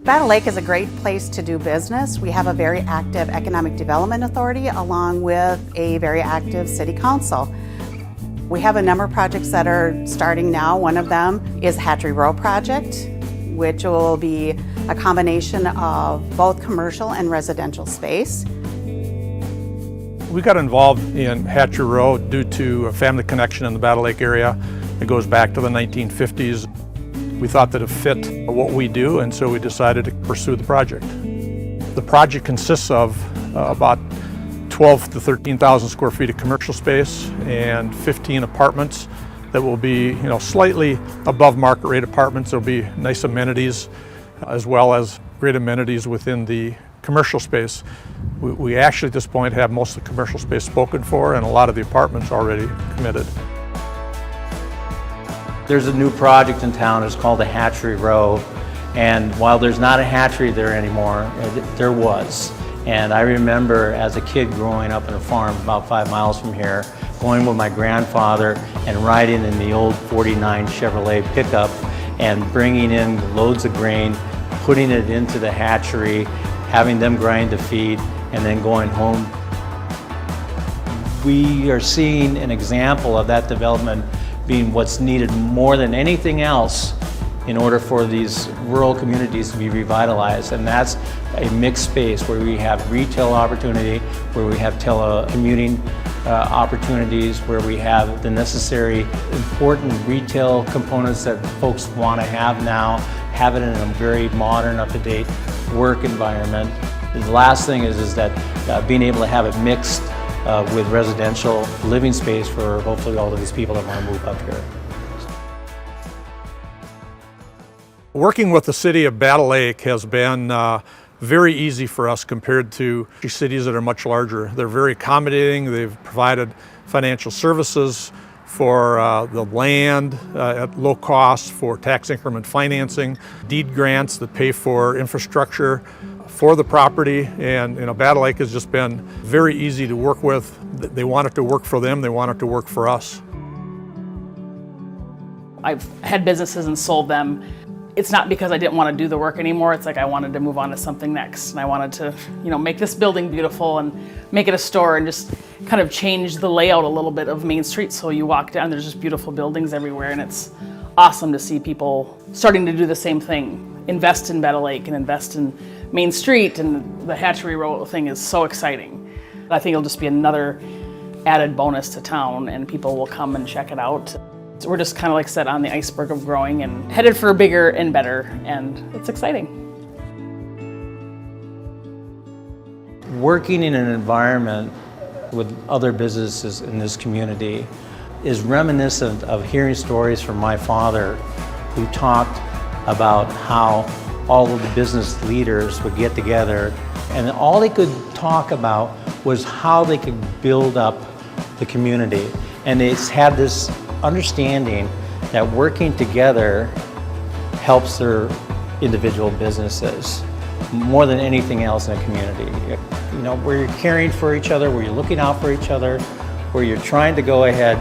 Battle Lake is a great place to do business. We have a very active economic development authority along with a very active city council. We have a number of projects that are starting now. One of them is Hatchery Row project, which will be a combination of both commercial and residential space. We got involved in Hatchery Row due to a family connection in the Battle Lake area. It goes back to the 1950s. We thought that it fit what we do, and so we decided to pursue the project. The project consists of about 12 to 13,000 square feet of commercial space and 15 apartments that will be, slightly above market rate apartments. There'll be nice amenities as well as great amenities within the commercial space. We actually at this point have most of the commercial space spoken for and a lot of the apartments already committed. There's a new project in town, it's called the Hatchery Row, and while there's not a hatchery there anymore, there was. And I remember as a kid growing up on a farm about 5 miles from here, going with my grandfather and riding in the old 49 Chevrolet pickup and bringing in loads of grain, putting it into the hatchery, having them grind the feed, and then going home. We are seeing an example of that development being what's needed more than anything else in order for these rural communities to be revitalized. And that's a mixed space where we have retail opportunity, where we have telecommuting opportunities, where we have the necessary important retail components that folks want to have now, have it in a very modern, up-to-date work environment. The last thing is that being able to have it mixed with residential living space for hopefully all of these people that want to move up here. Working with the city of Battle Lake has been very easy for us compared to cities that are much larger. They're very accommodating. They've provided financial services for the land at low cost, for tax increment financing, deed grants that pay for infrastructure for the property, and Battle Lake has just been very easy to work with. They want it to work for them, they want it to work for us. I've had businesses and sold them. It's not because I didn't want to do the work anymore, it's like I wanted to move on to something next, and I wanted to make this building beautiful and make it a store and just kind of change the layout a little bit of Main Street. So you walk down, there's just beautiful buildings everywhere, and it's awesome to see people starting to do the same thing, invest in Battle Lake and invest in Main Street, and the Hatchery Row thing is so exciting. I think it'll just be another added bonus to town, and people will come and check it out. So we're just kind of like set on the iceberg of growing and headed for bigger and better, and it's exciting. Working in an environment with other businesses in this community is reminiscent of hearing stories from my father, who talked about how all of the business leaders would get together and all they could talk about was how they could build up the community. And they had this understanding that working together helps their individual businesses more than anything else in a community. Where you're caring for each other, where you're looking out for each other, where you're trying to go ahead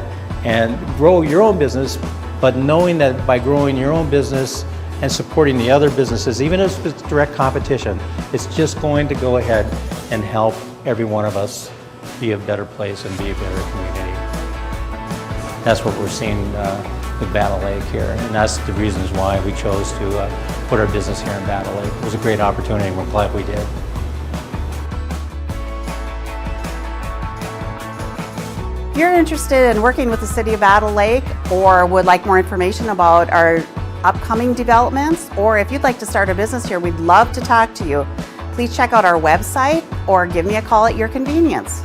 and grow your own business, but knowing that by growing your own business and supporting the other businesses, even if it's direct competition, it's just going to go ahead and help every one of us be a better place and be a better community. That's what we're seeing with Battle Lake here, and that's the reasons why we chose to put our business here in Battle Lake. It was a great opportunity, and we're glad we did. If you're interested in working with the City of Battle Lake or would like more information about our upcoming developments, or if you'd like to start a business here, we'd love to talk to you. Please check out our website or give me a call at your convenience.